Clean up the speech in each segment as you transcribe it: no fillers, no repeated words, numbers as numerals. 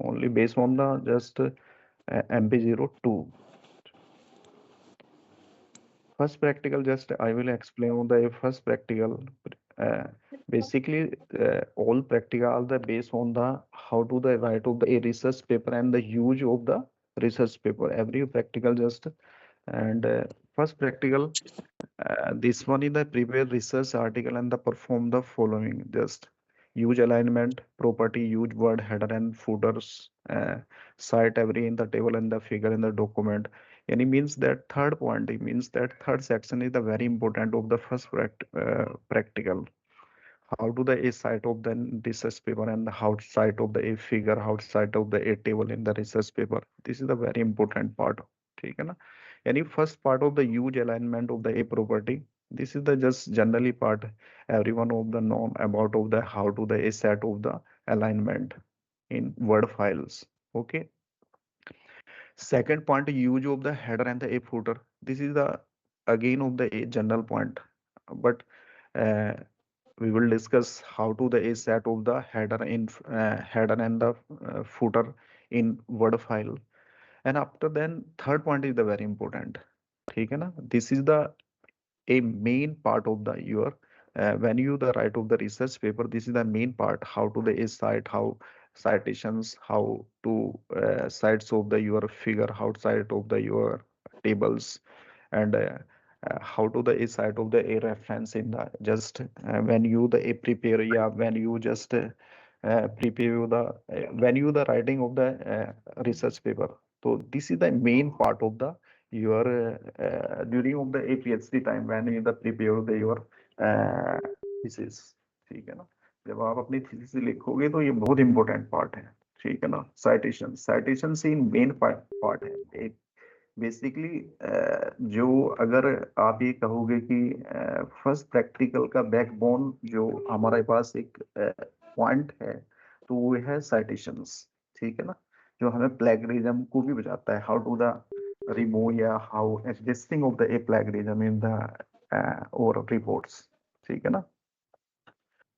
only based on the just MP02. First practical, just I will explain on the first practical. Uh, Basically, all practical are the based on the how to the write of the a research paper and the use of the research paper. Every practical just and first practical. This one is the prepare research article and the perform the following. Just use alignment, property, use word header and footers, cite every in the table and the figure in the document. And it means that third point, it means that third section is the very important of the first practical. How to the a site of the research paper and how to site of the a figure, how to site of the a table in the research paper. This is the very important part. ठीक है ना? Any first part of the huge alignment of the a property. This is the just generally part everyone of the norm about of the how to the a set of the alignment in Word files. Okay. Second point, use of the header and the a footer. This is the again of the a general point, but uh, we will discuss how to the a set of the header in header and the footer in Word file. And after then, third point is the very important. ठीक है ना? This is the a main part of the your when you the write of the research paper. This is the main part. How to the a cite, how citations, how to cites of the your figure, how cite of the your tables, and how to the a site of the a reference in the just when you the a prepare, yeah, when you just prepare the when you the writing of the research paper. So this is the main part of the your during of the a PhD time when you the prepare the your thesis. ठीक है ना? जब आप अपनी thesis लिखोगे तो ये बहुत इंपॉर्टेंट पार्ट है. ठीक है ना? साइटेशन साइटेशन से मेन पार्ट है. बेसिकली जो अगर आप ये कहोगे कि फर्स्ट प्रैक्टिकल का बैकबोन जो हमारे पास एक पॉइंट है तो वो है साइटेशंस. ठीक है ना? जो हमें प्लेगरिज्म को भी बचाता है. हाउ टू द रिमूव या how existing of the a plagiarism in the और रिपोर्ट्स. ठीक है ना?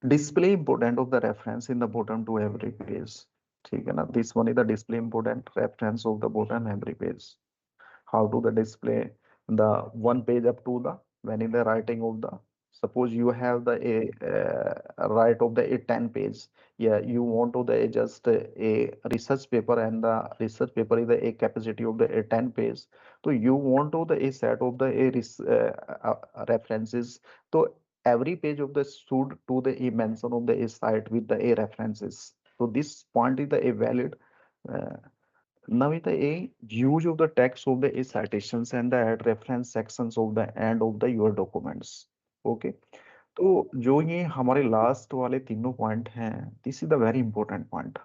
Display important of the reference in the bottom to every page. ठीक है ना? This one is the display important reference of the bottom every page. How to the display the one page up to the when in the writing of the suppose you have the a write of the a 10 page. Yeah, you want to the just a research paper and the research paper is the a capacity of the a 10 page. So you want to the a set of the a references. So every page of the should to the a mention of the a site with the a references. So this point is the a valid. uh, Now with the a use of the text of the a citations and the add reference sections of the end of the your documents. Okay. तो जो ये हमारे last वाले तीनों point हैं, this is the very important point.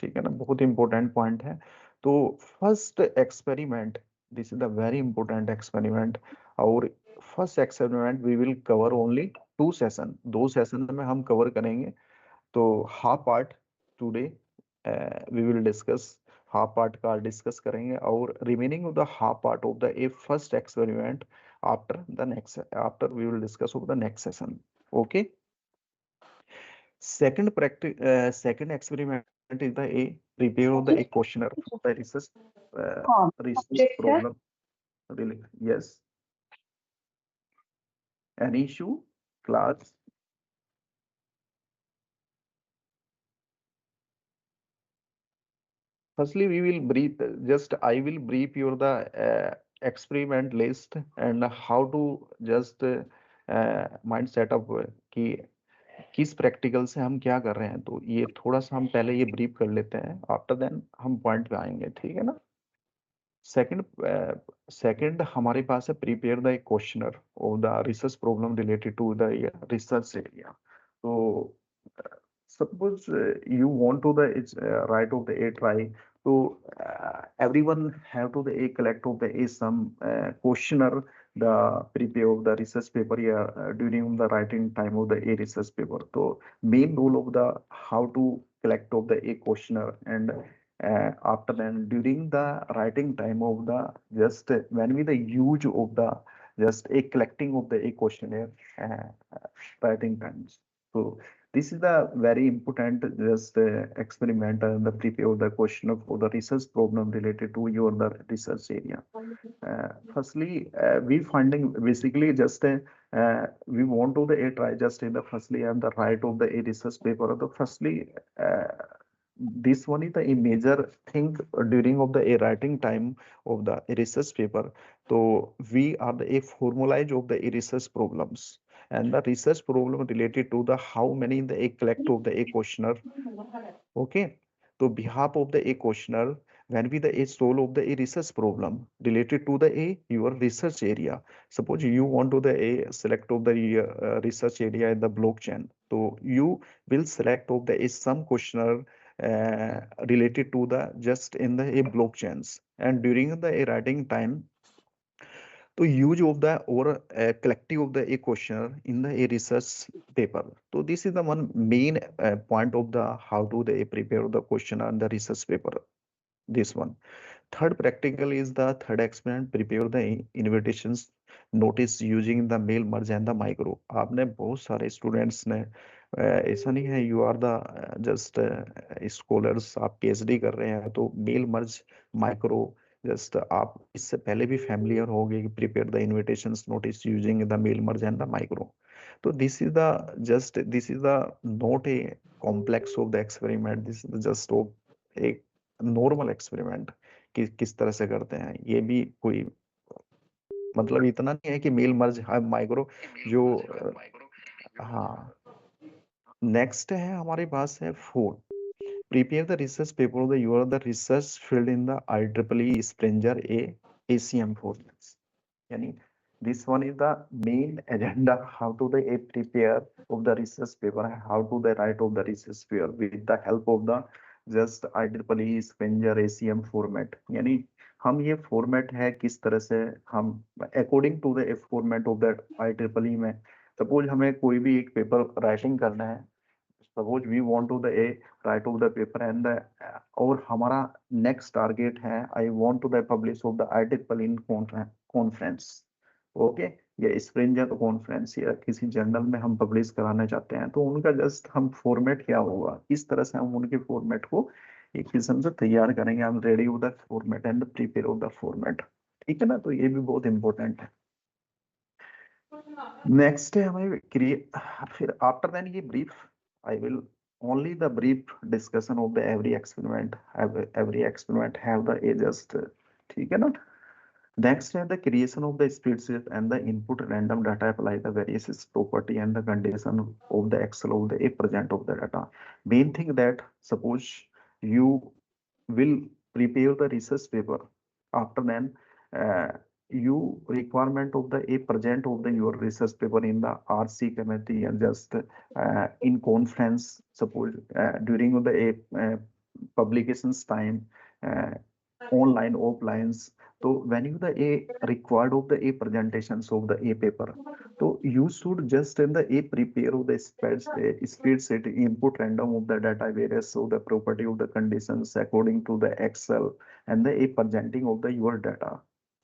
ठीक है ना? बहुत इंपॉर्टेंट पॉइंट है. तो first experiment, this is the very important experiment. और first experiment we will cover only 2 session. 2 session में हम कवर करेंगे. तो half part today we will discuss. Half part का डिस्कस करेंगे और remaining of the half part of the a first experiment after the next after we will discuss of the next session. Okay. Second practice, second experiment is the a prepare of the a questionnaire for the research problem. Really, yes. Any issue, class? Firstly, we will brief, just I will brief you the experiment list and how to just mind setup कि किस practical से हम क्या कर रहे हैं. तो ये थोड़ा सा हम पहले ये ब्रीफ कर लेते हैं. आफ्टर देन हम पॉइंट पे आएंगे. ठीक है ना? सेकंड सेकंड हमारे पास है prepare the questionnaire of the research problem related to the research area. तो suppose you want to the right of the a try. So everyone have to the a collect of the a some questionnaire the prepare of the research paper, yeah, during the writing time of the a research paper. So main role of the how to collect of the a questionnaire and after then during the writing time of the just when we the use of the just a collecting of the a questionnaire writing times. So This is the very important just experiment and the prepare the question for the research problem related to your the research area. Firstly, we finding basically just we want to the try just in the firstly and the right of the a research paper. The firstly, this one is the a major thing during of the a writing time of the a research paper. So we are the a formalize of the a research problems and the research problem related to the how many in the a collect of the a questionnaire. Okay, so behalf of the a questionnaire, when we the a solve of the a research problem related to the a your research area. Suppose you want to the a select of the research area in the blockchain. So you will select of the a some questionnaire related to the just in the a blockchains. And during the a writing time, तो use of the or collective of the a questionnaire in the a research paper. So this is the one main point of the how to the prepare the questionnaire and the research paper. This one. Third practical is the third experiment prepare the invitations notice using the mail merge and the micro. आपने बहुत सारे students ने ऐसा नहीं है you are the just scholars आप PhD कर रहे हैं तो मेल मर्ज माइक्रो जस्ट आप इससे पहले भी फैमिलियर हो गए prepare the invitations notice using the mail merge and the micro. तो this is the just this is the not a complex of the experiment this is just of एक normal experiment कि किस तरह से करते हैं. ये भी कोई मतलब इतना नहीं है कि मेल मर्ज माइक्रो जो हाँ. नेक्स्ट है हमारे पास है four prepare the research paper of the you are the research field in the IEEE Springer A ACM formats. Yani this one is the main agenda how to the prepare of the research paper how to the write of the research paper with the help of the just IEEE Springer ACM format. यानी हम ये format है किस तरह से हम according to the format of that IEEE में suppose हमें कोई भी एक पेपर राइटिंग करना है. Suppose we want to the a write of the paper and और हमारा नेक्स्ट टारगेट है I want to the publish of the article in conference. Okay, या स्प्रिंगर कॉन्फ्रेंस या किसी जर्नल में हम पब्लिश कराना चाहते हैं तो उनका जस्ट हम फॉर्मेट क्या होगा इस तरह से हम उनके फॉर्मेट को एक किस्म से तैयार करेंगे. हम ready of the format and prepare of the format. ठीक है ना, तो ये भी बहुत इंपॉर्टेंट है. नेक्स्ट है हमें क्रिएट फिर आफ्टर देन ये brief I will only the brief discussion of the every experiment have the just ठीक है ना. Next है the creation of the spreadsheet and the input random data apply the various property and the condition of the Excel of the present of the data. Main thing that suppose you will prepare the research paper after then you requirement of the a present of the your research paper in the RC committee and just in conference suppose during the publications time online offlines. So when you the a required of the a presentations of the a paper, so you should just in the a prepare of the spreadsheet input random of the data various of the property of the conditions according to the Excel and the a presenting of the your data.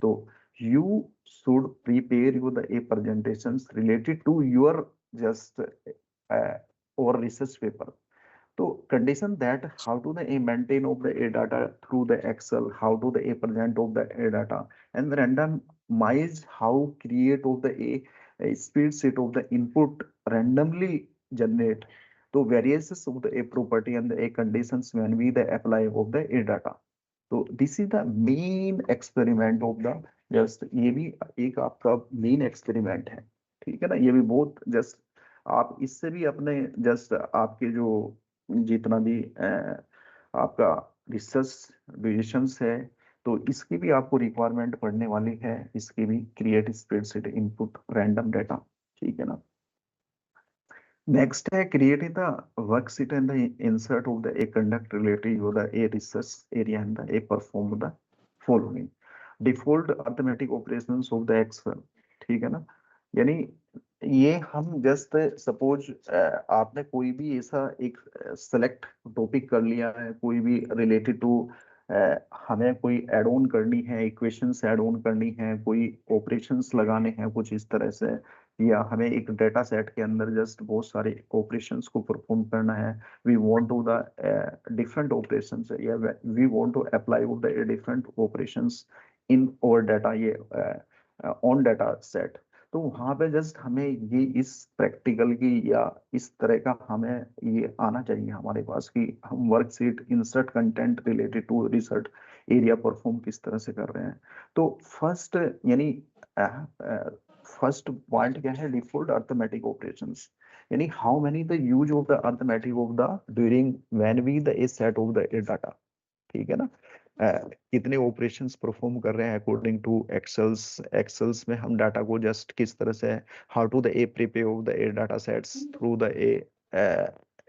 So you should prepare you the a presentations related to your just or research paper. So condition that how to the a maintain of the a data through the Excel, how to the a present of the a data, and the randomize how create of the a spreadsheet of the input randomly generate. So various of the a property and the a conditions when we the apply of the a data. तो this is the main experiment of the just ये भी एक आपका main experiment है. ठीक है ना, ये भी बहुत जस्ट आप इससे भी अपने जस्ट आपके जो जितना भी आपका रिसर्च डिविजन्स है तो इसकी भी आपको रिक्वायरमेंट पड़ने वाली है. इसकी भी create spreadsheet input random data. ठीक है ना. Next, create the worksheet and the insert of the a conduct related to the a research area and the a perform the following default arithmetic operations of the Excel. ठीक है ना, यानी ये हम just suppose आपने कोई भी ऐसा एक सेलेक्ट टॉपिक कर लिया है कोई भी रिलेटेड टू हमें कोई एड ऑन करनी है इक्वेशंस एड ऑन करनी है कोई ऑपरेशंस लगाने हैं कुछ इस तरह से या हमें एक डेटा सेट के अंदर जस्ट बहुत सारे ऑपरेशंस को परफॉर्म करना है, we want to the different operations, या we want to apply the different operations in our data, ये ऑन डाटा सेट। तो वहां पे जस्ट हमें ये इस प्रैक्टिकल की या इस तरह का हमें ये आना चाहिए हमारे पास कि हम worksheet insert content related to research area perform किस तरह से कर रहे हैं। तो फर्स्ट यानी फर्स्ट पॉइंट क्या है, डिफॉल्ट अर्थमेटिक ऑपरेशंस, यानी how many the use of the arithmetic of the during when we the a set of the data, ठीक है ना। कितने ऑपरेशंस परफॉर्म कर रहे हैं अकॉर्डिंग टू एक्सेल्स में हम डाटा को जस्ट किस तरह से, how to the a prepare of the a data sets through the a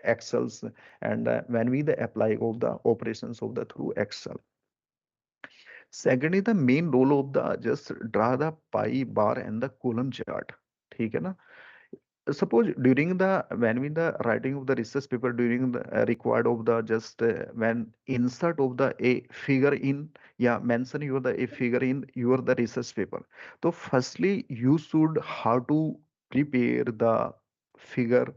excels, and when we the apply of the operations of the through excel. Second is the main role of the just draw the pie bar and the column chart, ठीक है ना। Suppose during the when we the writing of the research paper during the required of the just when insert of the a figure in, yeah, mention your the a figure in your the research paper, so firstly you should how to prepare the figure,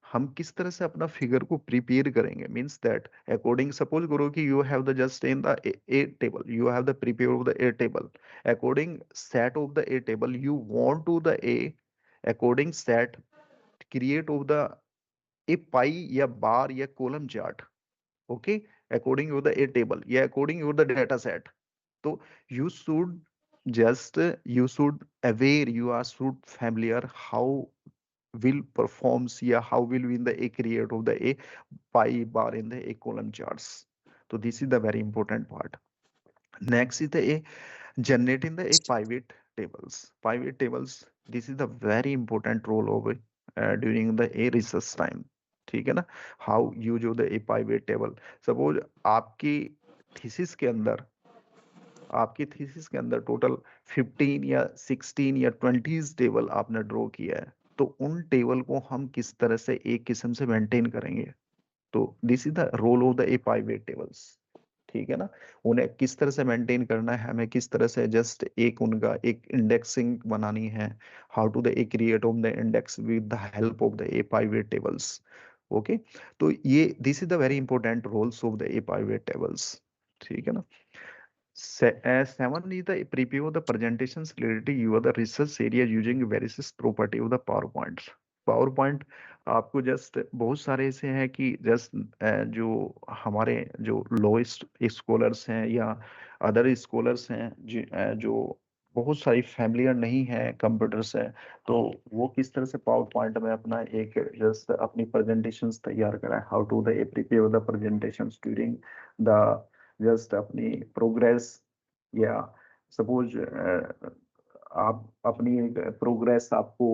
हम किस तरह से अपना figure को prepare करेंगे, means that according suppose करो कि you have the just in the a table, you have the prepare of the a table, according set of the a table you want to the a according set create of the a pie या bar या column chart, okay, according to the a table या according to the data set. तो you should just you should aware, you are should familiar how will performs, yeah, how will win the a create of the a pie bar in the a column charts. So this is the very important part. Next is the a generating the a pivot tables. Pivot tables, this is the very important role of it during the a research time, ठीक है ना। how use of the a pivot table, suppose आपकी thesis के अंदर total 15 या 16 या 20 table आपने draw किया है, तो उन टेबल को हम किस तरह से एक किस्म से मेंटेन करेंगे। तो this is the role of the a pivot tables, ठीक है ना। उन्हें किस तरह से मेंटेन करना है, हमें किस तरह से जस्ट एक उनका एक इंडेक्सिंग बनानी है, how to the a create of the index with the help of the a pivot tables, okay. तो ये this is the very important roles of the a pivot tables, ठीक है ना। Seven is the preview of the presentations related to your the research area using various property of the PowerPoint. PowerPoint आपको just बहुत सारे ऐसे हैं कि just जो हमारे जो लोएस्ट स्कॉलर्स हैं या अदर स्कॉलर्स हैं जो बहुत सारी फैमिलियर नहीं है कंप्यूटर से, तो वो किस तरह से पावर पॉइंट में अपना एक जस्ट अपनी प्रेजेंटेशंस तैयार कराए, how to the prepare the presentations during the just अपनी प्रोग्रेस, या सपोज आप अपनी प्रोग्रेस आपको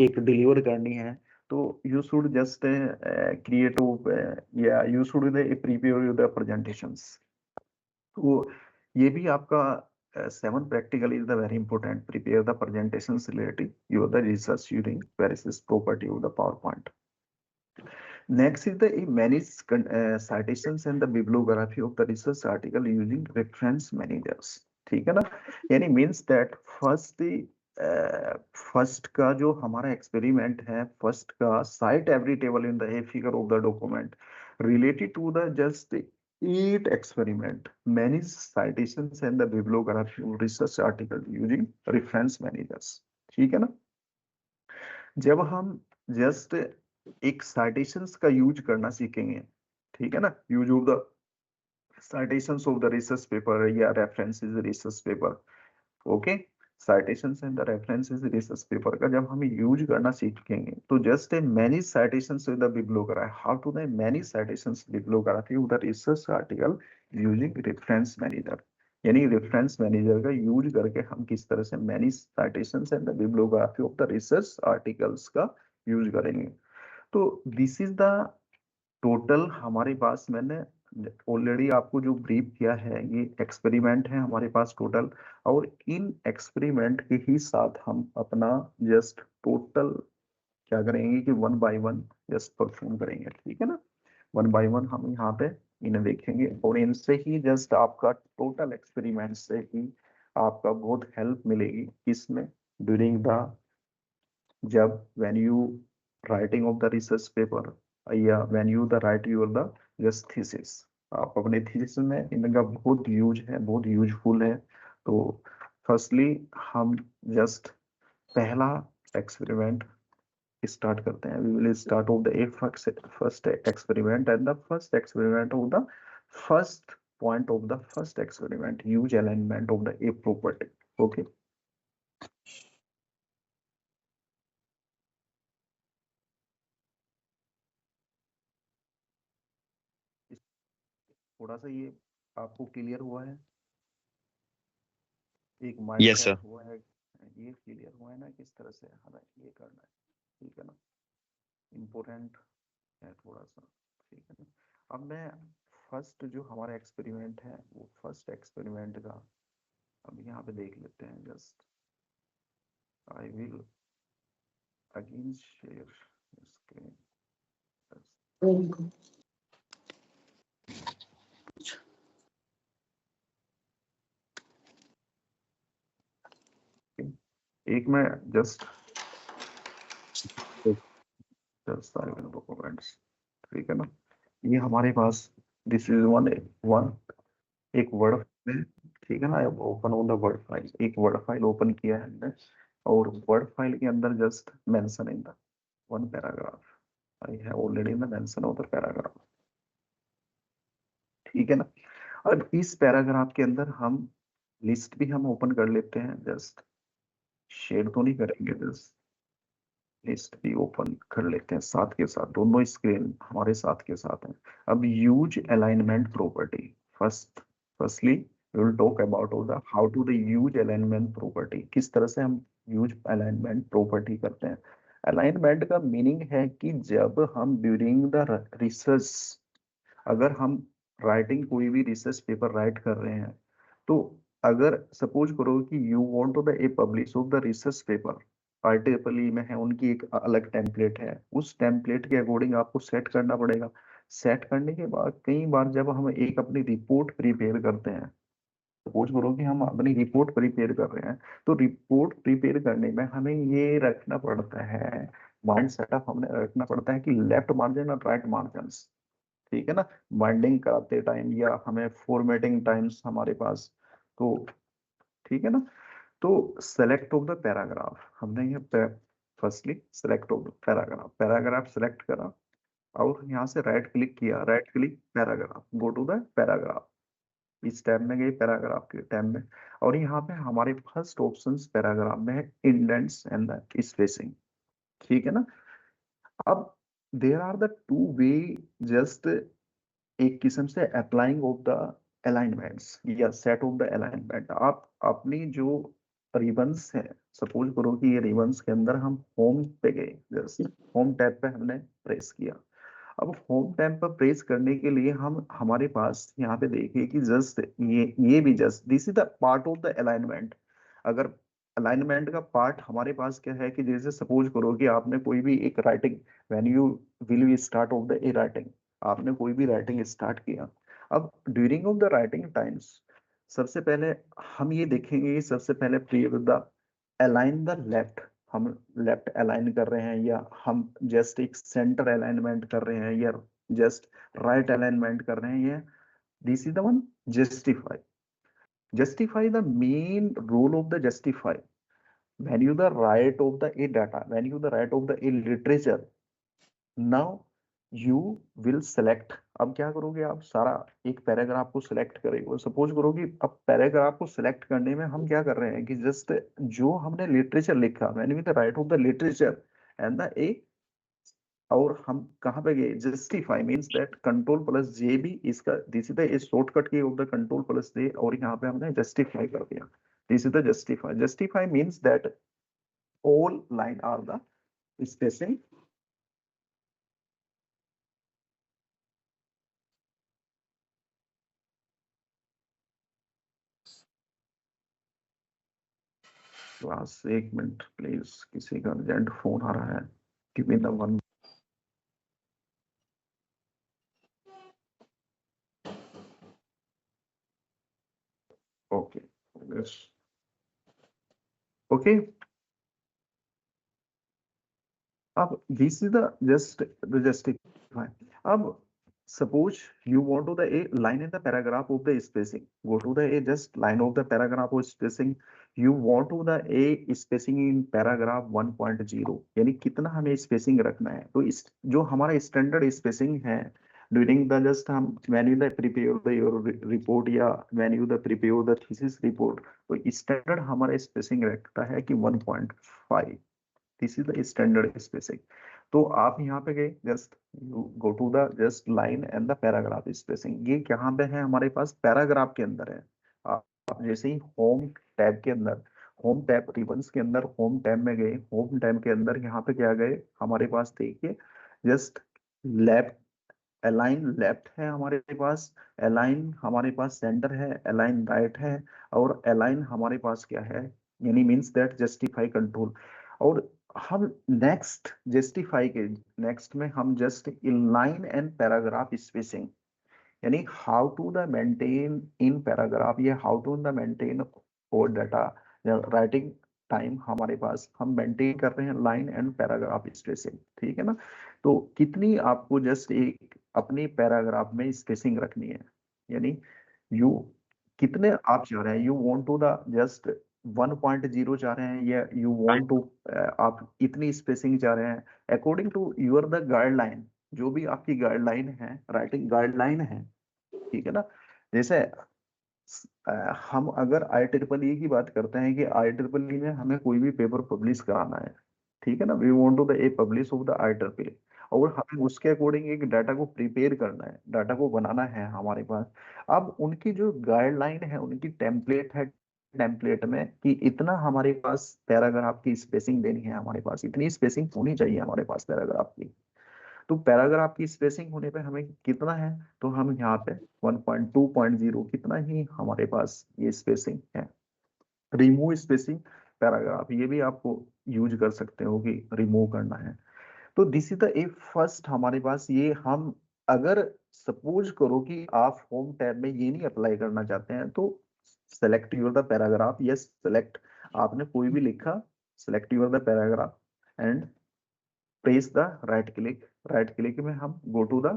एक डिलीवर करनी है, तो यू शुड जस्ट क्रिएट या you should prepare the presentations. तो ये भी आपका seven practical is the very important, prepare the presentations related your the research using various property of the power point. Next is the manage citations and the bibliography of the research article using reference managers, ठीक है ना। यानी means that first का जो हमारा experiment है, first का cite every table in the figure of the document related to the just 8 experiment manage citations and the bibliography of research article using reference managers, ठीक है ना। जब हम जस्ट एक साइटेशंस का यूज करना सीखेंगे, ठीक है ना, use of the citations of the research paper या references research paper, okay. Citations and the references research paper का जब हम यूज करना सीखेंगे, तो just a many citations with the bibliography, how to the many citations bibliography of the research article using reference manager, यानी reference manager का use करके हम किस तरह से many citations and the bibliography of the research articles का use करेंगे। तो दिस इज द टोटल हमारे पास, मैंने ऑलरेडी आपको जो ब्रीफ किया है, ये एक्सपेरिमेंट है हमारे पास टोटल, और इन एक्सपेरिमेंट के ही साथ हम अपना जस्ट टोटल क्या करेंगे कि one by one just perform करेंगे, ठीक है ना। वन बाय वन हम यहाँ पे इन्हें देखेंगे, और इनसे ही जस्ट आपका टोटल एक्सपेरिमेंट से ही आपका बहुत हेल्प मिलेगी, किसमें, during the जब when you writing of the research paper या when you the write your the just thesis, आप अपने थीसिस में इनका बहुत यूज है, बहुत यूजफुल है। तो फर्स्टली हम जस्ट पहला एक्सपेरिमेंट स्टार्ट करते हैं। We will start of the first experiment and the first experiment of the first point of the first experiment use alignment of the a property. Okay, थोड़ा सा ये आपको क्लियर हुआ है? एक माइंड Yes, सेट sir. हुआ है, ये क्लियर हुआ है ना किस तरह से हमें ये करना है? ठीक है ना, इम्पोर्टेंट है थोड़ा सा। ठीक है ना, अब मैं फर्स्ट जो हमारा एक्सपेरिमेंट है वो फर्स्ट एक्सपेरिमेंट का अब यहाँ पे देख लेते हैं। Just I will again share screen. एक मैं just just I will documents. ठीक है ना, ये हमारे पास दिस इज वन वन एक वर्ड फाइल, ठीक है ना। Open on the word file, एक वर्ड फाइल ओपन किया है हमने, और वर्ड फाइल के अंदर just mention in the one paragraph. I have already mention of the paragraph. ठीक है ना, अब इस पैराग्राफ के अंदर हम लिस्ट भी हम ओपन कर लेते हैं। जस्ट शेयर तो नहीं करेंगे, जस्ट लिस्ट भी ओपन कर लेते हैं साथ के साथ, दोनों स्क्रीन हमारे साथ के साथ हैं। अब use alignment property firstly we will talk about the how to the use alignment property, किस तरह से हम यूज अलाइनमेंट प्रॉपर्टी करते हैं। अलाइनमेंट का मीनिंग है कि जब हम ड्यूरिंग द रिसर्च, अगर हम राइटिंग कोई भी रिसर्च पेपर राइट कर रहे हैं, तो अगर सपोज करो कि you want to the a publish of the research paper, आरटीपली में है, उनकी एक अलग टेम्पलेट है, उस टेम्पलेट के अकॉर्डिंग आपको सेट करना पड़ेगा। सेट करने के बाद कई बार जब हम एक अपनी रिपोर्ट प्रिपेयर करते हैं, सपोज करो कि हम अपनी रिपोर्ट प्रिपेयर कर रहे हैं, तो रिपोर्ट प्रिपेयर करने में हमें ये रखना पड़ता है, माइंड सेटअप हमने रखना पड़ता है कि लेफ्ट मार्जिन और राइट मार्जिन। ठीक है ना, बाइंडिंग कराते टाइम या हमें फॉर्मेटिंग टाइम्स हमारे पास, तो ठीक है ना। तो सेलेक्ट ऑफ द पैराग्राफ, हमने ये firstly select of the paragraph, paragraph select करा और यहाँ से राइट क्लिक किया, right click paragraph, go to the paragraph. इस टैब में गई, पैराग्राफ के टैब में, और यहाँ पे हमारे फर्स्ट ऑप्शन पैराग्राफ में है इंडेंट्स एंड द स्पेसिंग। ठीक है ना, अब there are the two ways, just एक किस्म से अप्लाइंग ऑफ द अलाइनमेंट्स या सेट ऑफ द अलाइनमेंट। आप अपनी जो रिबन्स है, सपोज करो कि ये रिबन्स के अंदर हम होम पे गए, जस्ट होम टैब पे हमने प्रेस किया। अब होम टैब पर प्रेस करने के लिए हम हमारे पास यहाँ पे देखिए कि जस्ट ये भी just this is the part of the alignment. अगर अलाइनमेंट का पार्ट हमारे पास क्या है कि जैसे सपोज करो कि आपने कोई भी एक writing, when you will you start of the A writing, आपने कोई भी राइटिंग स्टार्ट किया। अब during of the writing times सबसे पहले हम ये देखेंगे कि सबसे पहले प्रिय द अलाइन द लेफ्ट, हम लेफ्ट अलाइन कर रहे हैं या हम जस्ट एक सेंटर अलाइनमेंट कर रहे हैं या जस्ट राइट अलाइनमेंट कर रहे हैं, या this is the one justify. Justify the main role of the justify when you the write of the a data, when you the write of the a literature, now you will select। अब क्या करोगे आप, सारा एक paragraph को select करेंगे। Suppose करो कि अब पैराग्राफ को सिलेक्ट करने में हम क्या कर रहे हैं कि जस्ट जो हमने लिटरेचर लिखा, when you the write of the literature and the a, और हम कहाँ पे गए, justify means that control plus J भी इसका, this is the shortcut key of the control plus J, और यहाँ पे हमने जस्टिफाई कर दिया। This is the justify. Justify means that all line are the spacing। Class एक मिनट प्लीज, किसी का अर्जेंट फोन आ रहा है, give me the one. Okay, okay, अब this is the justify. अब suppose you want to the a line in the paragraph of the spacing. Go to the a just line of the paragraph of spacing. You want to the a spacing in paragraph 1.0 यानी कितना हमें spacing रखना है. तो इस जो हमारा standard spacing है during the just हम when you the prepare the your report या when you the prepare the thesis report तो standard हमारा spacing रखता है कि 1.5. This is the standard spacing. तो आप यहाँ पे गए just you go to the just line and the paragraph spacing. ये कहाँ पे है हमारे पास पैराग्राफ के अंदर है. आप जैसे ही होम टैब के अंदर होम टैब रिबन्स के अंदर होम टैब में गए होम टैब के अंदर यहाँ पे क्या गए हमारे पास देखिए जस्ट लेफ्ट अलाइन लेफ्ट है हमारे पास. अलाइन हमारे पास सेंटर है. अलाइन राइट है. और अलाइन हमारे पास क्या है यानी मींस दैट जस्टिफाई कंट्रोल. और हम नेक्स्ट जस्टिफाई के नेक्स्ट में हम just inline and paragraph spacing यानी how to the maintain in paragraph या हाउ टू द मेंटेन और डाटा राइटिंग टाइम हमारे पास हम मेंटेन कर रहे हैं लाइन एंड पैराग्राफ स्पेसिंग. ठीक है ना. तो कितनी आपको जस्ट एक अपनी पैराग्राफ में स्पेसिंग रखनी है यानी यू कितने आप चाह रहे हैं you want to the just 1.0 चाह रहे हैं या यू वांट टू आप इतनी स्पेसिंग चाह रहे हैं according to your the guideline. जो भी आपकी गाइडलाइन है राइटिंग गाइडलाइन है. ठीक है ना. जैसे हम अगर IEEE की बात करते हैं कि IEEE में हमें कोई भी पेपर पब्लिश कराना है. ठीक है ना. We want to the a publish of the IEEE और हमें उसके अकॉर्डिंग एक डाटा को प्रिपेयर करना है डाटा को बनाना है हमारे पास. अब उनकी जो गाइडलाइन है उनकी टेम्पलेट है टेम्पलेट में कि इतना हमारे पास पैराग्राफ की स्पेसिंग देनी है हमारे पास इतनी स्पेसिंग होनी चाहिए हमारे पास पैराग्राफ की. तो पैराग्राफ की स्पेसिंग होने पे हमें कितना है तो हम यहाँ पे 1.2.0 कितना ही हमारे पास ये स्पेसिंग है. रिमूव स्पेसिंग पैराग्राफ ये भी आपको यूज कर सकते हो कि रिमूव करना है. तो this is the a first हमारे पास ये हम अगर सपोज करो कि आप होम टैब में ये नहीं अप्लाई करना चाहते हैं तो select your the paragraph. Yes select आपने कोई भी लिखा select your the paragraph and press the right click में हम गो टू द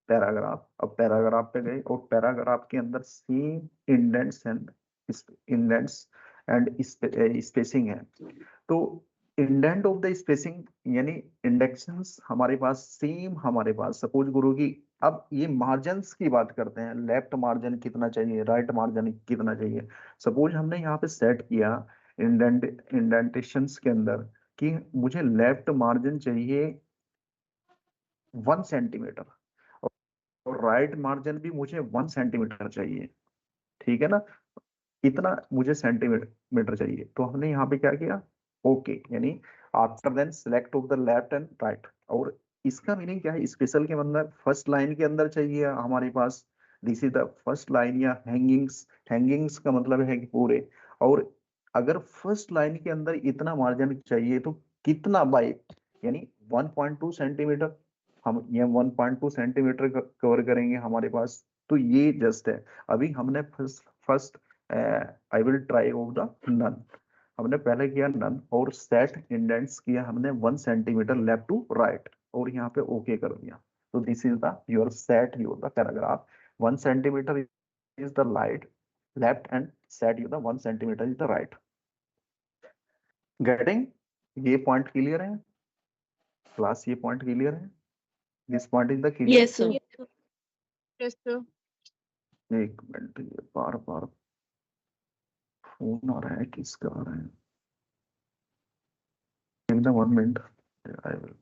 पैराग्राफ. अब पैराग्राफ पे गए और पैराग्राफ के अंदर सेम इंडेंट्स एंड स्पेसिंग है. तो इंडेंट ऑफ द स्पेसिंग यानी इंडेक्शंस हमारे पास सेम हमारे पास सपोज करो कि अब ये मार्जिन्स की बात करते हैं. लेफ्ट मार्जिन कितना चाहिए राइट मार्जिन कितना चाहिए. सपोज हमने यहाँ पे सेट किया इंडेंटेशंस के अंदर कि मुझे लेफ्ट मार्जिन चाहिए 1 सेंटीमीटर और राइट मार्जिन भी मुझे 1 सेंटीमीटर चाहिए. ठीक है ना. इतना मुझे सेंटीमीटर चाहिए. तो हमने यहाँ पे क्या किया ओके यानी after then select of the left and right. और इसका मीनिंग क्या है स्पेशल के अंदर फर्स्ट लाइन के अंदर चाहिए हमारे पास this is the first line या हैंगिंग्स का मतलब है कि पूरे. और अगर फर्स्ट लाइन के अंदर इतना मार्जिन चाहिए तो कितना बाई यानी 1.2 सेंटीमीटर हम ये 1.2 सेंटीमीटर कवर करेंगे हमारे पास. तो ये जस्ट है. अभी हमने first I will try of the none हमने पहले किया नन और सेट इंडेंट्स किया हमने 1 सेंटीमीटर लेफ्ट टू राइट और यहाँ पे ओके कर दिया. तो this is the your set your the paragraph 1 centimetre is the light left and set you the 1 centimetre is the right. Getting ये पॉइंट क्लियर है क्लास. ये पॉइंट क्लियर है. This point is the clear. Yes, sir. Yes, sir. एक minute ये बार बार phone आ रहा है किसका आ रहा है. In the 1 minute I will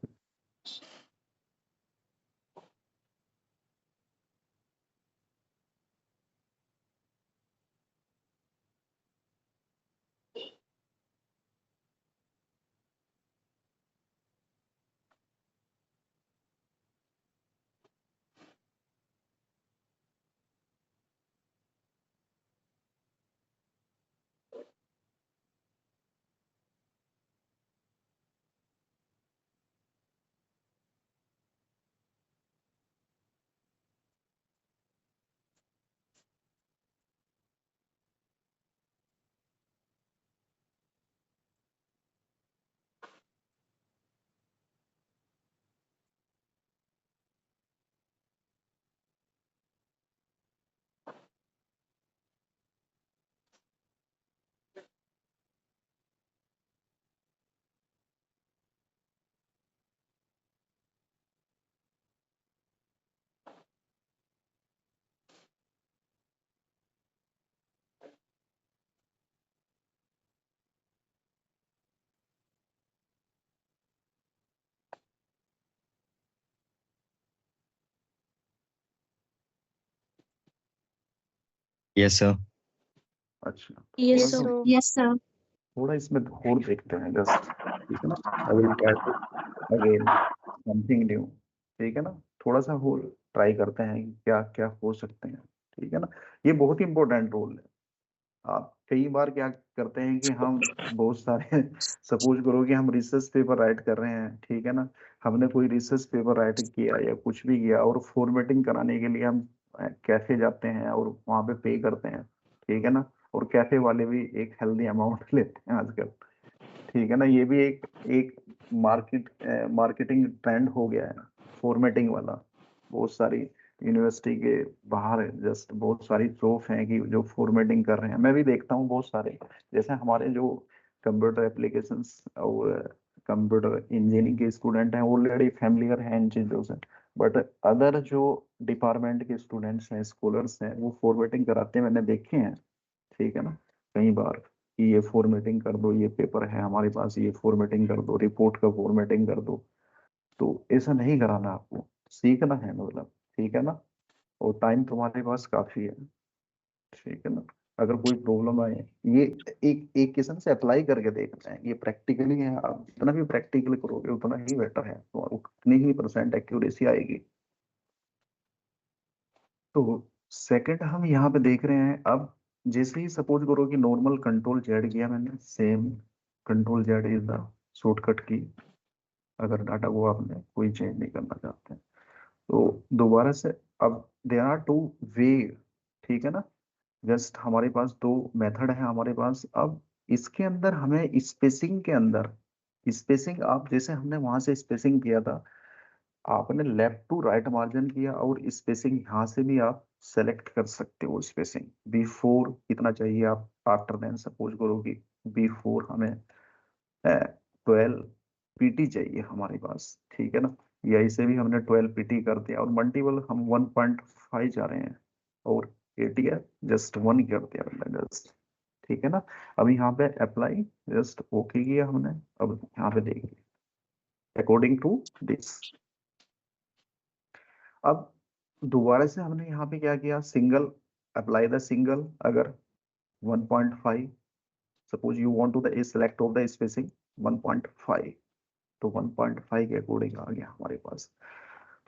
Yes, sir. अच्छा, Yes, थोड़ा सा sir. Yes, sir. थोड़ा इसमें और देखते हैं जस्ट, ठीक है ना। I will try to again something new, ठीक है ना। थोड़ा सा और ट्राई करते हैं कि क्या क्या हो सकते हैं, ठीक है ना। ये बहुत ही इंपॉर्टेंट रोल है। आप कई बार क्या करते हैं कि हम बहुत सारे सपोज करो कि हम रिसर्च पेपर राइट कर रहे हैं, ठीक है ना। हमने कोई रिसर्च पेपर राइट किया या कुछ भी किया और फॉर्मेटिंग कराने के लिए हम कैफे जाते हैं और वहां पे पे करते हैं, ठीक है ना। और कैफे वाले भी एक हेल्दी अमाउंट लेते हैं आजकल, ठीक है ना। ये भी एक एक मार्केटिंग ट्रेंड हो गया है फॉर्मेटिंग वाला। बहुत सारी यूनिवर्सिटी के बाहर जस्ट बहुत सारी प्रूफ हैं कि जो फॉर्मेटिंग कर रहे हैं, मैं भी देखता हूँ बहुत सारे। जैसे हमारे जो कंप्यूटर एप्लीकेशंस और कंप्यूटर इंजीनियरिंग के स्टूडेंट हैं ऑलरेडी फैमिलियर हैं इन चीज़ों से, बट अदर जो डिपार्टमेंट के स्टूडेंट्स हैं, स्कॉलर्स हैं, वो फॉर्मेटिंग कराते हैं, मैंने देखे हैं, ठीक है ना, कई बार कि ये फॉर्मेटिंग कर दो, ये पेपर है हमारे पास, ये फॉर्मेटिंग कर दो, रिपोर्ट का फॉर्मेटिंग कर दो। तो ऐसा नहीं कराना, आपको सीखना है मतलब, ठीक है ना। और टाइम तुम्हारे पास काफी है, ठीक है ना। अगर कोई प्रॉब्लम आए, ये एक किस्म से अप्लाई करके देखते हैं, ये प्रैक्टिकली है। आप जितना भी प्रैक्टिकल करोगे उतना ही बेटर है, तो उतनी ही परसेंट एक्यूरेसी आएगी। तो सेकंड हम यहाँ पे देख रहे हैं। अब जैसे ही सपोज करो कि नॉर्मल कंट्रोल जेड किया मैंने, same control Z is the shortcut की, अगर डाटा को आपने कोई चेंज नहीं करना चाहते हैं तो दोबारा से। अब देयर आर टू वे, ठीक है ना। जस्ट हमारे पास दो मेथड है हमारे पास। अब इसके अंदर हमें स्पेसिंग के अंदर, स्पेसिंग आप जैसे हमने वहां से स्पेसिंग किया था, आपने लेफ्ट टू राइट मार्जिन किया और स्पेसिंग यहाँ से भी आप सेलेक्ट कर सकते हो। स्पेसिंग B4 कितना चाहिए आप, आफ्टर देन सपोज करो कि B4 हमें 12 PT चाहिए हमारे पास, ठीक है ना। या इसे भी हमने 12 PT कर दिया और मल्टीपल हम 1.5 जा रहे हैं और ATF जस्ट 1 कर दिया हमने जस्ट, ठीक है ना। अब यहाँ पे अप्लाई जस्ट ओके किया हमने। अब यहाँ पे देखिए अकॉर्डिंग टू दिस। अब दोबारा से हमने यहाँ पे क्या किया, सिंगल अप्लाई द सिंगल। अगर 1.5 suppose you want to the select of the spacing 1.5, तो 1.5 के अकॉर्डिंग आ गया हमारे पास।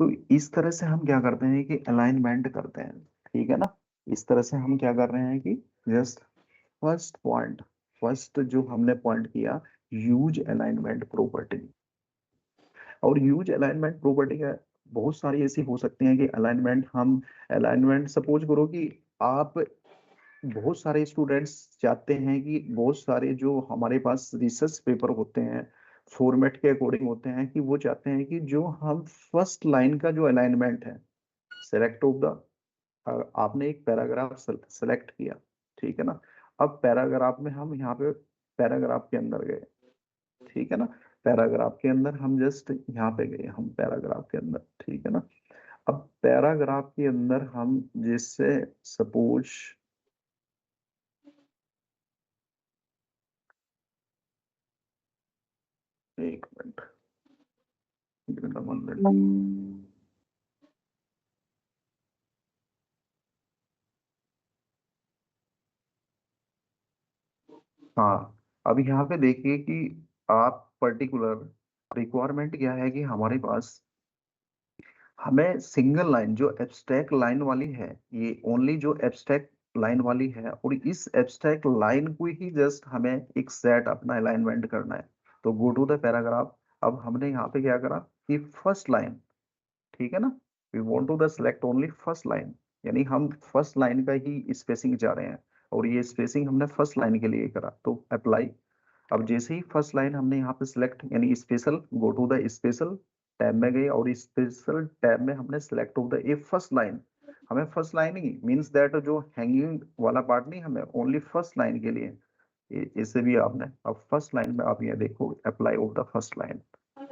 तो इस तरह से हम क्या करते हैं कि अलाइनमेंट करते हैं, ठीक है ना। इस तरह से हम क्या कर रहे हैं कि जस्ट फर्स्ट पॉइंट, फर्स्ट जो हमने पॉइंट किया, यूज अलाइनमेंट प्रॉपर्टी। और यूज अलाइनमेंट प्रॉपर्टी का बहुत सारी ऐसी हो सकती हैं कि अलाइनमेंट हम अलाइनमेंट सपोज करो कि आप, बहुत सारे स्टूडेंट्स चाहते हैं कि बहुत सारे जो हमारे पास रिसर्च पेपर होते हैं फॉर्मेट के अकॉर्डिंग होते हैं, कि वो चाहते हैं कि जो हम फर्स्ट लाइन का जो अलाइनमेंट है, सेलेक्ट ऑफ द, आपने एक पैराग्राफ सेलेक्ट किया, ठीक है ना। अब पैराग्राफ में हम यहाँ पे पैराग्राफ के अंदर गए, ठीक है ना। पैराग्राफ के अंदर हम जस्ट यहाँ पे गए, हम पैराग्राफ के अंदर, ठीक है ना। अब पैराग्राफ के अंदर हम जैसे सपोज, एक मिनट, हाँ। अब यहाँ पे देखिए कि आप पर्टिकुलर रिक्वायरमेंट क्या है कि हमारे पास हमें सिंगल लाइन जो एब्स्ट्रैक्ट लाइन वाली है, ये ओनली जो एब्स्ट्रैक्ट लाइन वाली है, और इस एब्स्ट्रैक्ट लाइन को ही जस्ट हमें एक सेट अपना अलाइनमेंट करना है। तो गो टू द पैराग्राफ। अब हमने यहाँ पे क्या करा कि फर्स्ट लाइन, ठीक है ना, we want to the select only first line, यानी हम फर्स्ट लाइन का ही स्पेसिंग जा रहे हैं, और ये स्पेसिंग हमने फर्स्ट लाइन के लिए करा, तो अप्लाई। अब जैसे ही फर्स्ट लाइन हमने यहाँ पे सिलेक्ट, यानी special, go to the special tab में गए और स्पेशल टैब में हमने select of the a first line. हमें फर्स्ट लाइन ही मींस दैट जो हैंगिंग वाला पार्ट नहीं, हमें ओनली फर्स्ट लाइन के लिए इसे भी आपने, अब फर्स्ट लाइन में आप ये देखो apply of the first line.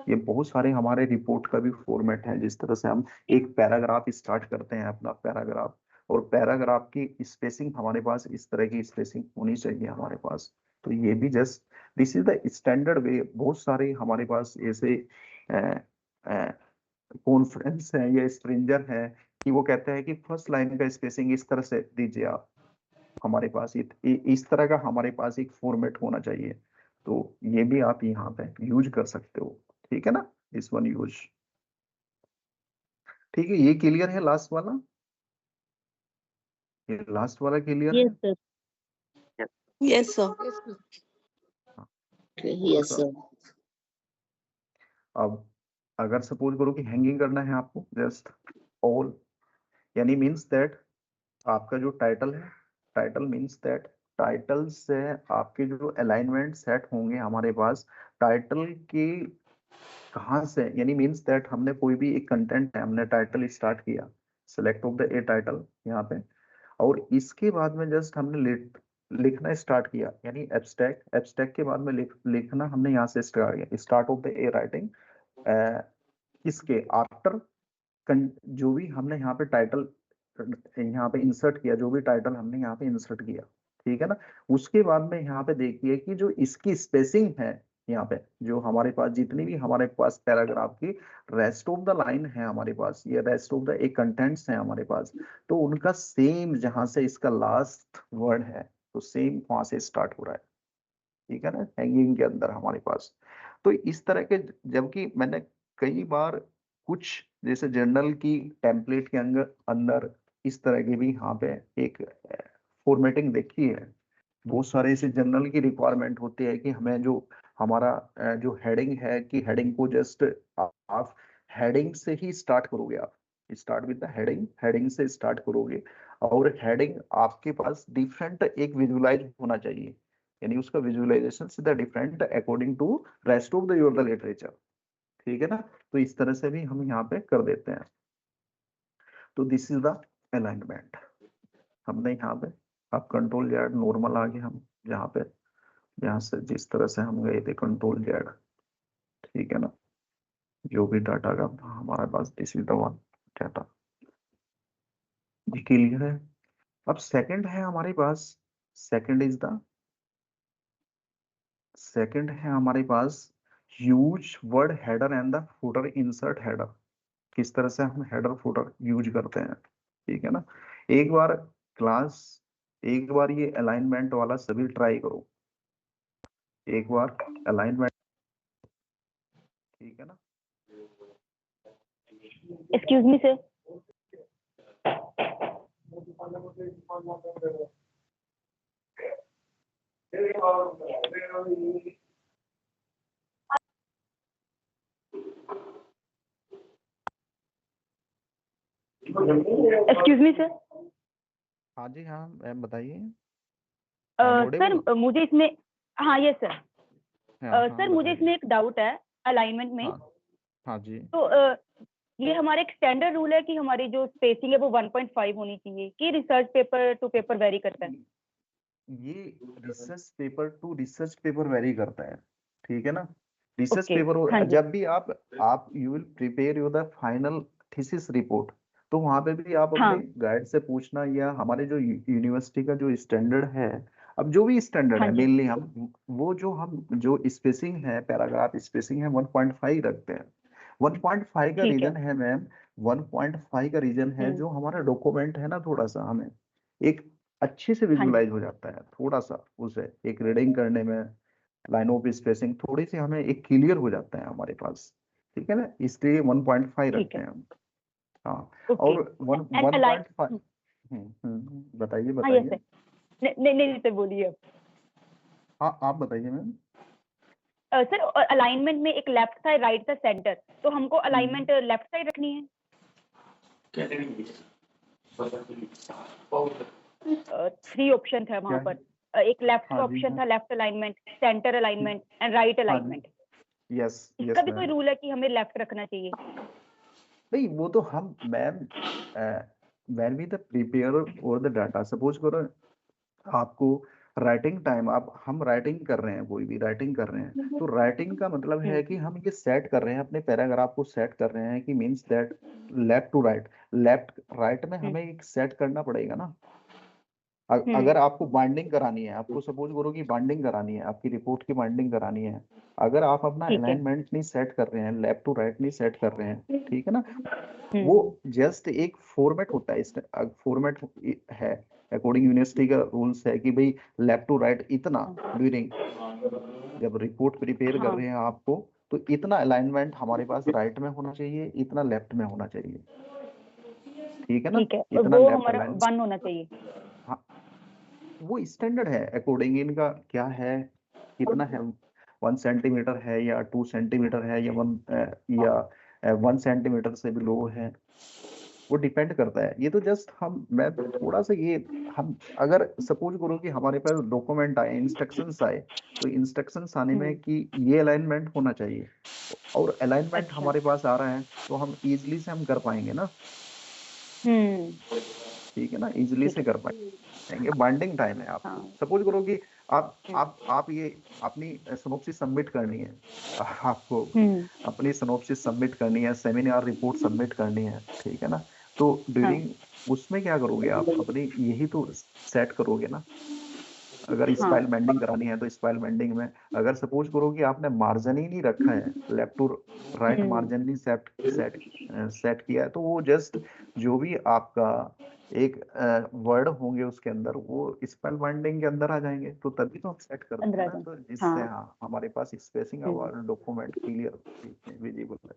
ये बहुत सारे हमारे रिपोर्ट का भी फॉर्मेट है, जिस तरह से हम एक पैराग्राफ स्टार्ट करते हैं अपना पैराग्राफ, और पैराग्राफ की स्पेसिंग हमारे पास इस तरह की स्पेसिंग होनी चाहिए हमारे पास। तो ये भी just this is the standard वे। बहुत सारे हमारे पास ऐसे कॉन्फ्रेंस है या स्ट्रेंजर है कि वो कहते हैं कि फर्स्ट लाइन का स्पेसिंग इस तरह से दीजिए आप, हमारे पास इस तरह का हमारे पास एक फॉर्मेट होना चाहिए। तो ये भी आप यहाँ पे यूज कर सकते हो, ठीक है ना, दिस वन यूज। ठीक है, ये क्लियर है लास्ट वाला, ये लास्ट वाला क्लियर है? Yes, sir. Yes, sir. Yes, sir. हाँ, Yes, sir। sir. अब अगर सपोज करो कि हैंगिंग करना है आपको, जस्ट ऑल, यानी मीन्स दैट आपका जो टाइटल है, टाइटल मीन्स दैट टाइटल से आपके जो अलाइनमेंट सेट होंगे हमारे पास, टाइटल की कहाँ से, यानी मीन्स दैट हमने कोई भी एक कंटेंट है, हमने टाइटल स्टार्ट किया, select of the A title यहाँ पे, और इसके बाद में जस्ट हमने लिखना स्टार्ट किया, यानी एब्स्ट्रैक्ट, एब्स्ट्रैक्ट के बाद में लिखना हमने यहाँ से स्टार्ट किया, start of the A writing, इसके आफ्टर जो भी हमने यहाँ पे टाइटल यहाँ पे इंसर्ट किया, जो भी टाइटल हमने यहाँ पे इंसर्ट किया, ठीक है ना, उसके बाद में यहाँ पे देखिए कि जो इसकी स्पेसिंग है, यहाँ पे जो हमारे पास जितनी भी हमारे पास पैराग्राफ की रेस्ट ऑफ द लाइन है हमारे पास, ये रेस्ट ऑफ द एक कंटेंट्स है हमारे पास, तो उनका सेम जहां से इसका लास्ट वर्ड है, तो सेम वहां से स्टार्ट हो रहा है, ठीक है ना, हैंगिंग के अंदर हमारे पास। तो इस तरह के, जबकि मैंने कई बार कुछ जैसे जर्नल की टेम्पलेट के अंदर इस तरह की भी यहाँ पे एक फॉर्मेटिंग देखी है, बहुत सारे ऐसे जर्नल की रिक्वायरमेंट होती है कि हमें जो हमारा जो हेडिंग है, कि हेडिंग को जस्ट आप हेडिंग से ही स्टार्ट करोगे, आप start with the heading, heading से स्टार्ट करोगे, और हेडिंग आपके पास डिफरेंट एक विजुलाइज होना चाहिए, यानी उसका विजुअलाइजेशन सीधा different according to rest of the your the literature, ठीक है ना, तो इस तरह से भी हम यहाँ पे कर देते हैं। तो दिस इज द अलाइनमेंट, हमने यहाँ पे अब कंट्रोल जेड नॉर्मल आगे हम यहाँ पे, यहाँ से जिस तरह से हम गए थे कंट्रोल जेड, ठीक है ना, जो भी डाटा का हमारे पास, this is the one data, clear है। अब सेकंड है हमारे पास, सेकंड इज द, सेकंड है हमारे पास use word header and the footer insert header, किस तरह से हम हेडर फुटर यूज करते हैं, ठीक है ना। एक बार क्लास, एक बार ये अलाइनमेंट वाला सभी ट्राई करो, एक बार अलाइनमेंट, ठीक है ना। Excuse me, sir. Excuse me, sir. हाँ जी, हाँ मैम बताइए। I'm sir audible? मुझे इसमें, हाँ यस सर, हाँ, सर मुझे इसमें एक डाउट है अलाइनमेंट में। हाँ, हाँ जी। तो ये हमारा एक स्टैंडर्ड रूल है कि हमारी जो स्पेसिंग है वो 1.5 होनी चाहिए, कि research paper two paper very करता है? ये research paper two research paper very करता है, ठीक है ना। रिसर्च Okay, पेपर हाँ जी। जब भी आप you will prepare your the final thesis report, तो वहां पे भी आप हाँ। अपने गाइड से पूछना, या हमारे जो यूनिवर्सिटी का जो स्टैंडर्ड है, अब जो भी स्टैंडर्ड हाँ है जी। मेनली हम वो जो स्पेसिंग है, पैराग्राफ स्पेसिंग है 1.5 रखते हैं। 1.5 का ठीक है। रीजन है मैम, 1.5 का रीजन है जो हमारा डॉक्यूमेंट है ना, थोड़ा सा हमें एक अच्छे से हाँ जी। विजुलाइज हो जाता है, थोड़ा सा उसे एक रीडिंग करने में लाइन ऑफ स्पेसिंग थोड़ी सी हमें एक क्लियर हो जाता है हमारे पास, ठीक है ना, इसलिए 1.5 ठीक रखते है। हैं हम। हाँ, ओके। और एंड अलाइन, 1.5, बताइए हाँ यस बताइए। सर, नहीं नहीं सर बोलिए। हाँ, आप बताइए मैम। सर अलाइनमेंट में एक left side right side centre, तो हमको अलाइनमेंट लेफ्ट साइड रखनी है? 3 ऑप्शन था वहां क्या? पर, एक लेफ्ट हाँ का जी, ऑप्शन था, left alignment, centre alignment and right हाँ जी, अलाइनमेंट। यस इसका यस भी कोई मैम। रूल है कि हमें लेफ्ट रखना चाहिए? नहीं, वो तो हम ma'am, when we the prepare और द डाटा, सपोज करो आपको राइटिंग टाइम, आप हम राइटिंग कर रहे हैं, कोई भी राइटिंग कर रहे हैं, तो राइटिंग का मतलब है कि हम ये सेट कर रहे हैं अपने पैराग्राफ को, सेट कर रहे हैं कि means that left to right, left right में हमें एक सेट करना पड़ेगा ना। अगर आपको बाइंडिंग करानी है, आपको सपोज करो कि बाइंडिंग करानी है, आपकी रिपोर्ट की बाइंडिंग करानी है, अगर आप अपना ठीक है। अलाइनमेंट नहीं सेट कर रहे हैं, लेफ्ट टू राइट नहीं सेट कर रहे हैं, ठीक है ना, हम्म। वो जस्ट एक फॉर्मेट होता है, फॉर्मेट है, अकॉर्डिंग यूनिवर्सिटी का रूल्स है कि भाई लेफ्ट टू राइट इतना ड्यूरिंग जब रिपोर्ट प्रिपेयर कर हाँ। रहे हैं आपको, तो इतना अलाइनमेंट हमारे पास राइट में होना चाहिए, इतना लेफ्ट में होना चाहिए, ठीक है ना? ठीक है, और इतना वो लेफ्ट हमारा अलाइन, 1 होना चाहिए। हाँ वो स्टैंडर्ड है अकॉर्डिंग इनका क्या है, कितना है, 1 सेंटीमीटर है या 2 सेंटीमीटर है या 1 सेंटीमीटर से भी लो है, वो डिपेंड करता है। ये तो जस्ट मैं थोड़ा सा ये, हम अगर सपोज करो कि हमारे पास डॉक्यूमेंट आए, इंस्ट्रक्शंस आए, तो इंस्ट्रक्शंस आने में कि ये अलाइनमेंट होना चाहिए, और अलाइनमेंट अच्छा। हमारे पास आ रहा है, तो हम इजीली से हम कर पाएंगे ना, ठीक है ना, इजीली ठीक से है। कर पाएंगे। बाइंडिंग टाइम है आपको, हाँ। सपोज करो कि आप ये अपनी सिनॉप्सिस सबमिट करनी है, आपको अपनी सिनॉप्सिस सबमिट करनी है, सेमिनार रिपोर्ट सबमिट करनी है, ठीक है ना, तो ड्यूरिंग उसमें क्या करोगे आप, अपनी यही तो सेट करोगे ना। अगर हाँ। स्पाइल बेंडिंग करानी है तो स्पाइल बेंडिंग में, अगर सपोज करो कि आपने मार्जिन ही नहीं रखा है, लेफ्ट टू राइट मार्जिन नहीं सेट सेट सेट किया है, तो वो जस्ट जो भी आपका एक वर्ड होंगे उसके अंदर, वो स्पेल बाइंडिंग के अंदर आ जाएंगे, तो तभी तो हम सेट करते अंदर हैं आ ना, जाए। तो जिससे हाँ। हाँ हमारे पास स्पेसिंग और डॉक्यूमेंट क्लियर विजिबल है,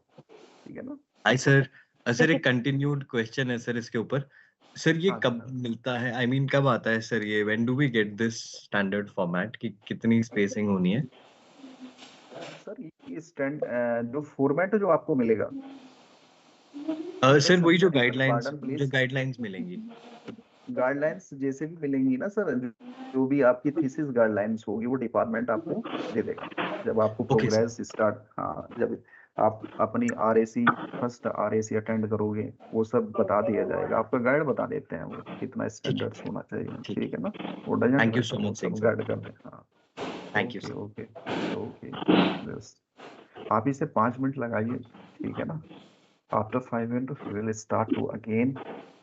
ठीक है ना? हाय सर, सर ठीक एक कंटिन्यूड क्वेश्चन है सर इसके ऊपर। सर ये हाँ कब मिलता है, आई मीन कब आता है सर ये, when do we get this standard format कि कितनी स्पेसिंग होनी है? सर ये स्टैंड जो फॉर्मेट जो आपको मिलेगा सर वही जो पार्डन प्लीज, गाइडलाइंस मिलेंगी। गाइडलाइंस जैसे भी मिलेंगी ना सर, जो भी आपकी थीसिस गाइडलाइंस होगी वो डिपार्टमेंट आपको दे देगा जब आपको ओके सर। प्रोग्रेस स्टार्ट, हाँ जब आप अपनी आरएसी फर्स्ट आरएसी अटेंड करोगे, वो सब बता दिया जाएगा, आपका गाइड बता देते हैं वो कितना ठीक है, स्टैंडर्ड्स होना चाहिए, ठीक ठीक है ना, वो doesn't thank you matter, so वो मच सब सिंह गाइड सर, कर दें, हाँ। Thank you okay sir. Okay okay, just आप इसे 5 मिनट लगाइए, ठीक है ना, after 5 minute we will start to again,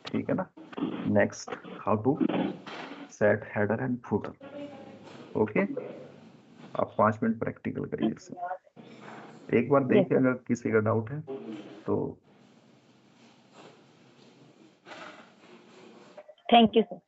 ठीक है ना, next how to set header and footer, okay. आप 5 मिनट प्रैक्टिकल करिए इसे, एक बार Yes, देखिए, sir. अगर किसी का डाउट है तो Thank you, sir.